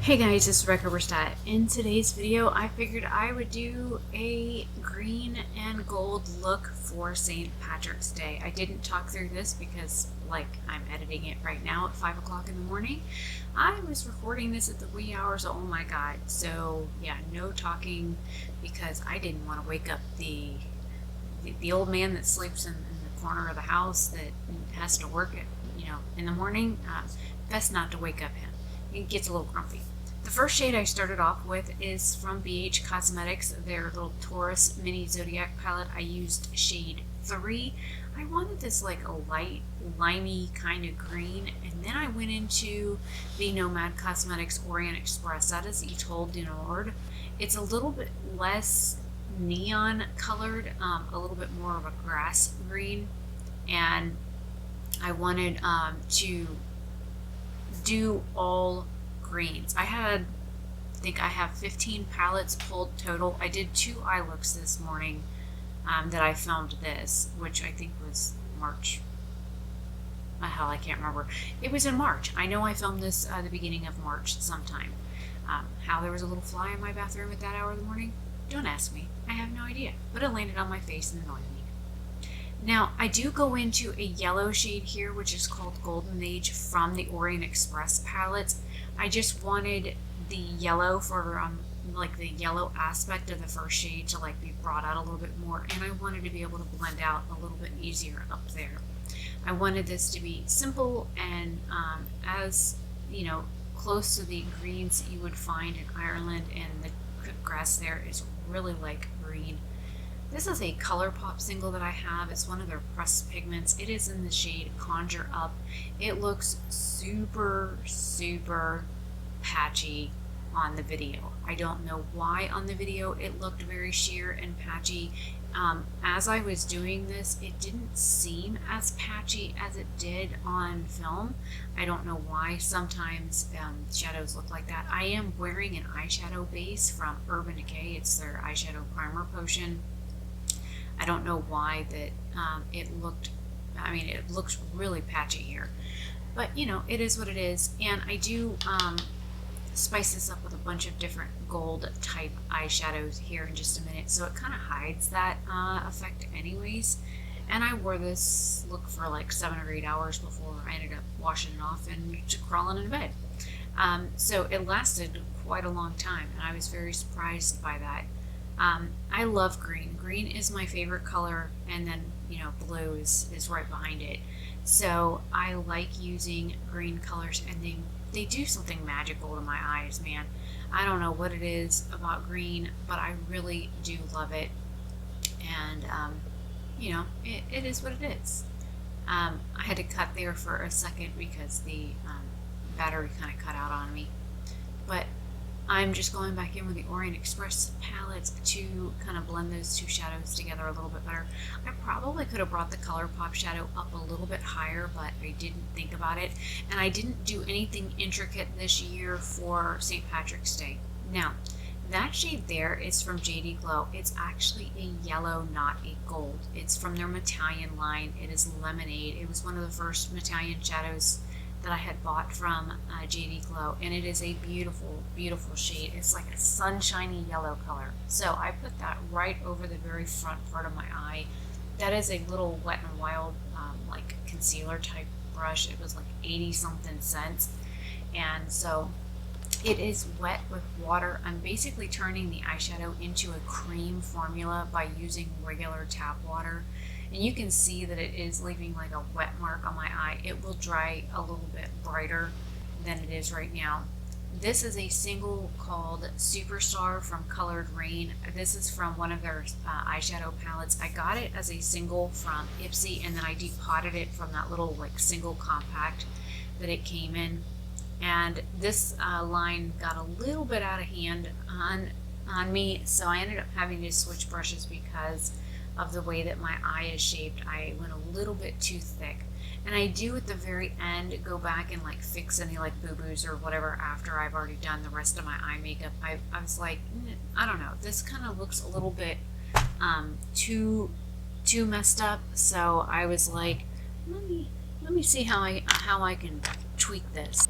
Hey guys, it's RebeccaLynOberstadt. In today's video, I figured I would do a green and gold look for St. Patrick's Day. I didn't talk through this because, I'm editing it right now at 5 o'clock in the morning. I was recording this at the wee hours, oh my god. So, yeah, no talking because I didn't want to wake up the old man that sleeps in the corner of the house that has to work in the morning. Best not to wake up him. He gets a little grumpy. The first shade I started off with is from BH Cosmetics, their little Taurus mini zodiac palette. I used shade 3. I wanted this like a light limey kind of green, and then I went into the Nomad Cosmetics Orient Express. That is Etoile du Nord. It's a little bit less neon colored, a little bit more of a grass green, and I wanted to do all greens. I think I have 15 palettes pulled total. I did 2 eye looks this morning that I filmed this, which I think was March. Hell, I can't remember. It was in March. I know I filmed this the beginning of March sometime. How there was a little fly in my bathroom at that hour of the morning? Don't ask me. I have no idea. But it landed on my face and annoyed me. Now, I do go into a yellow shade here, which is called Golden Age from the Orient Express palettes. I just wanted the yellow for the yellow aspect of the first shade to be brought out a little bit more, and I wanted to be able to blend out a little bit easier up there. I wanted this to be simple and as close to the greens that you would find in Ireland, and the grass there is really like green. This is a ColourPop single that I have. It's one of their pressed pigments. It is in the shade Conjour Up. It looks super, super patchy on the video. I don't know why on the video it looked very sheer and patchy. As I was doing this, it didn't seem as patchy as it did on film. I don't know why. Sometimes shadows look like that. I am wearing an eyeshadow base from Urban Decay. It's their eyeshadow primer potion. I don't know why that it looks really patchy here, but it is what it is. And I do spice this up with a bunch of different gold type eyeshadows here in just a minute, so it kind of hides that effect anyways. And I wore this look for like 7 or 8 hours before I ended up washing it off and crawling into bed. So it lasted quite a long time, and I was very surprised by that. I love green. Green is my favorite color, and then blue is right behind it. So I like using green colors, and they do something magical to my eyes, man. I don't know what it is about green, but I really do love it. And it is what it is. I had to cut there for a second because the battery kind of cut out on me, but I'm just going back in with the Orient Express palettes to kind of blend those two shadows together a little bit better. I probably could have brought the ColourPop shadow up a little bit higher, but I didn't think about it. And I didn't do anything intricate this year for St. Patrick's Day. Now, that shade there is from JD Glow. It's actually a yellow, not a gold. It's from their Metallion line. It is Lemonade. It was one of the first Metallion shadows that I had bought from JD Glow, and it is a beautiful, beautiful shade. It's like a sunshiny yellow color. So I put that right over the very front part of my eye. That is a little Wet n Wild concealer type brush. It was like 80 something cents, and so it is wet with water. I'm basically turning the eyeshadow into a cream formula by using regular tap water. And you can see that it is leaving like a wet mark on my eye. It will dry a little bit brighter than it is right now. This is a single called Superstar from Colored Raine. This is from one of their eyeshadow palettes. I got it as a single from Ipsy, and then I depotted it from that little single compact that it came in. And this line got a little bit out of hand on me, so I ended up having to switch brushes because of the way that my eye is shaped. I went a little bit too thick, and I do at the very end go back and fix any boo-boos or whatever after I've already done the rest of my eye makeup. I was like, I don't know, this kind of looks a little bit too messed up, so I was like, let me see how I can tweak this.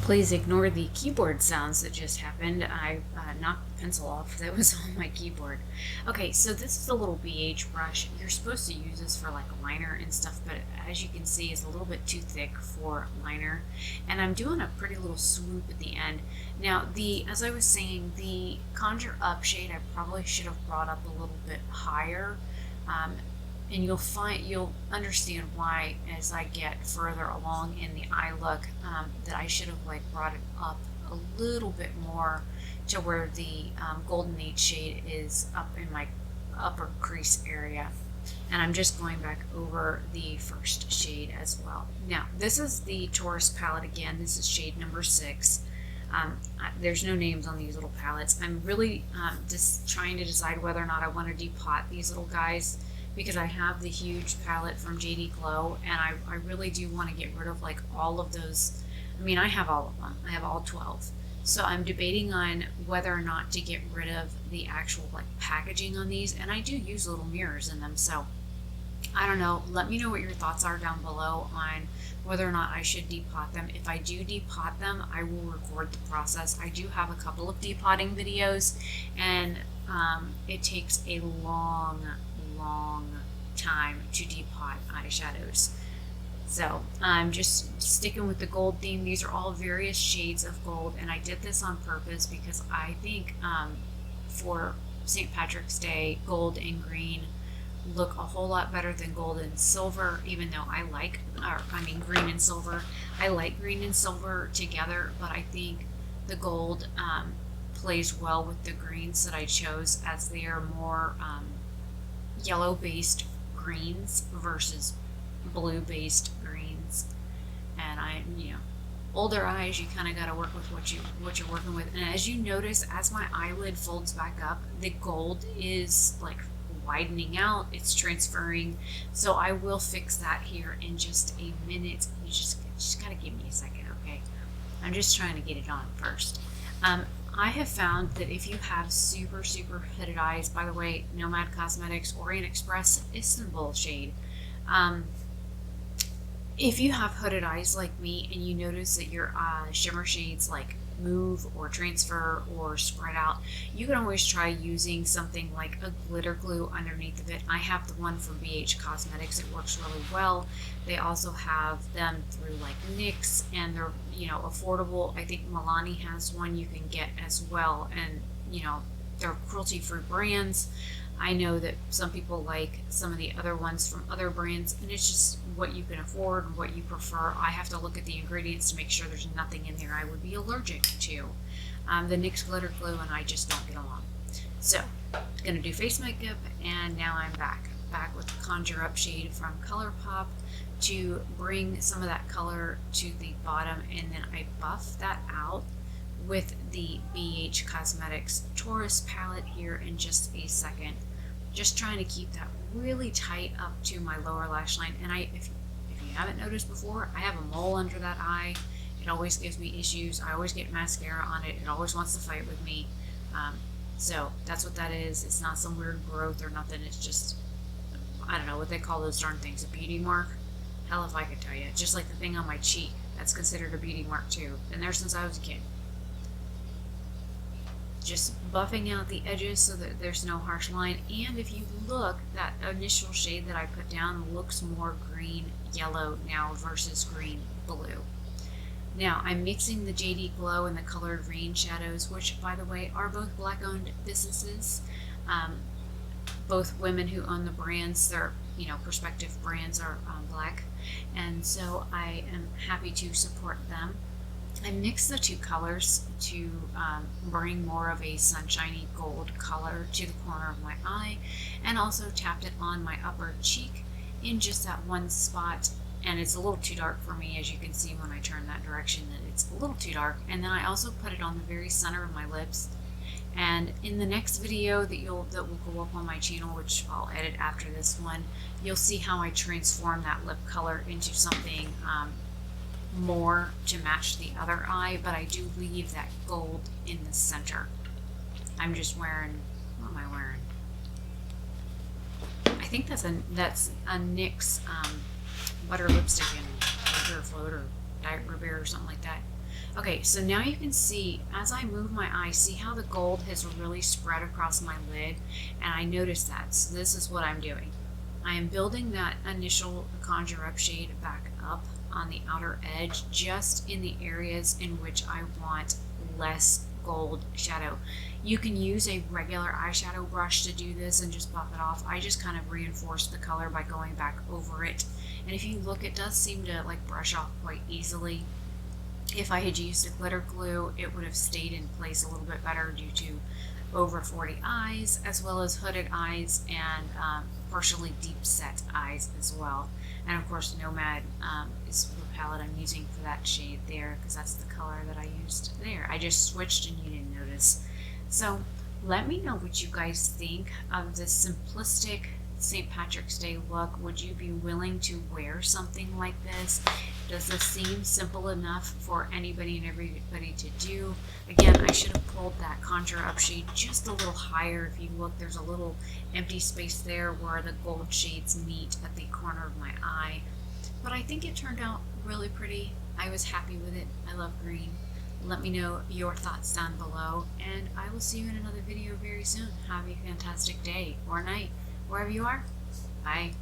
Please ignore the keyboard sounds that just happened. I knocked the pencil off that was on my keyboard. Okay, so this is a little BH brush. You're supposed to use this for like a liner and stuff, but as you can see, it's a little bit too thick for liner. And I'm doing a pretty little swoop at the end. Now, as I was saying, the Conjure Up shade I probably should have brought up a little bit higher. And you'll understand why as I get further along in the eye look, that I should have like brought it up a little bit more to where the Golden Age shade is up in my upper crease area. And I'm just going back over the first shade as well. Now, this is the Taurus palette again. This is shade number 6. There's no names on these little palettes. I'm really just trying to decide whether or not I want to depot these little guys, because I have the huge palette from JD Glow, and I really do want to get rid of like all of those. I mean, I have all of them. I have all 12. So I'm debating on whether or not to get rid of the actual like packaging on these, and I do use little mirrors in them. So I don't know. Let me know what your thoughts are down below on whether or not I should depot them. If I do depot them, I will record the process. I do have a couple of depotting videos, and it takes a long time to depot eyeshadows. So I'm just sticking with the gold theme. These are all various shades of gold, and I did this on purpose because I think for St. Patrick's Day, gold and green look a whole lot better than gold and silver, even though green and silver. I like green and silver together, but I think the gold plays well with the greens that I chose, as they are more yellow based greens versus blue based greens. And older eyes, you kind of got to work with what you're working with. And as you notice, as my eyelid folds back up, the gold is like widening out, it's transferring. So I will fix that here in just a minute. You just gotta give me a second, okay? I'm just trying to get it on first. I have found that if you have super hooded eyes, by the way, Nomad Cosmetics Orient Express Istanbul shade, if you have hooded eyes like me and you notice that your shimmer shades like move or transfer or spread out, you can always try using something like a glitter glue underneath of it. I have the one from BH Cosmetics. It works really well. They also have them through like NYX, and they're affordable. I think Milani has one you can get as well, and they're cruelty-free brands. I know that some people like some of the other ones from other brands, and it's just what you can afford and what you prefer. I have to look at the ingredients to make sure there's nothing in there I would be allergic to. The NYX glitter glue and I just don't get along. So, gonna do face makeup, and now I'm back with the Conjure Up shade from ColourPop to bring some of that color to the bottom, and then I buff that out with the BH Cosmetics Taurus palette here in just a second. Just trying to keep that really tight up to my lower lash line. And if you haven't noticed before, I have a mole under that eye. It always gives me issues. I always get mascara on it. It always wants to fight with me. So that's what that is. It's not some weird growth or nothing. It's just, I don't know what they call those darn things, a beauty mark. Hell if I could tell you. Just like the thing on my cheek, that's considered a beauty mark too. Been there since I was a kid. Just buffing out the edges so that there's no harsh line. And if you look, that initial shade that I put down looks more green yellow now versus green blue. Now I'm mixing the JD Glow and the colored Raine shadows, which by the way are both black owned businesses. Both women who own the brands, their prospective brands are black, and so I am happy to support them. I mixed the two colors to bring more of a sunshiny gold color to the corner of my eye, and also tapped it on my upper cheek in just that one spot. And it's a little too dark for me, as you can see when I turn that direction, that it's a little too dark. And then I also put it on the very center of my lips. And in the next video that will go up on my channel, which I'll edit after this one, you'll see how I transform that lip color into something more to match the other eye, but I do leave that gold in the center. I'm just wearing, what am I wearing? I think that's a NYX butter lipstick in Sugar Float or Diet Root Beer or something like that. Okay, so now you can see as I move my eye, see how the gold has really spread across my lid, and I noticed that. So this is what I'm doing. I am building that initial Conjure Up shade back up on the outer edge, just in the areas in which I want less gold shadow. You can use a regular eyeshadow brush to do this and just buff it off. I just kind of reinforce the color by going back over it. And if you look, it does seem to like brush off quite easily. If I had used a glitter glue, it would have stayed in place a little bit better due to over 40 eyes, as well as hooded eyes and partially deep set eyes as well. And of course, Nomad is the palette I'm using for that shade there, because that's the color that I used there. I just switched and you didn't notice. So let me know what you guys think of this simplistic St. Patrick's Day look. Would you be willing to wear something like this? Does this seem simple enough for anybody and everybody to do? Again, I should have pulled that Conjure Up shade just a little higher. If you look, there's a little empty space there where the gold shades meet at the corner of my eye. But I think it turned out really pretty. I was happy with it. I love green. Let me know your thoughts down below, and I will see you in another video very soon. Have a fantastic day or night, wherever you are. Bye.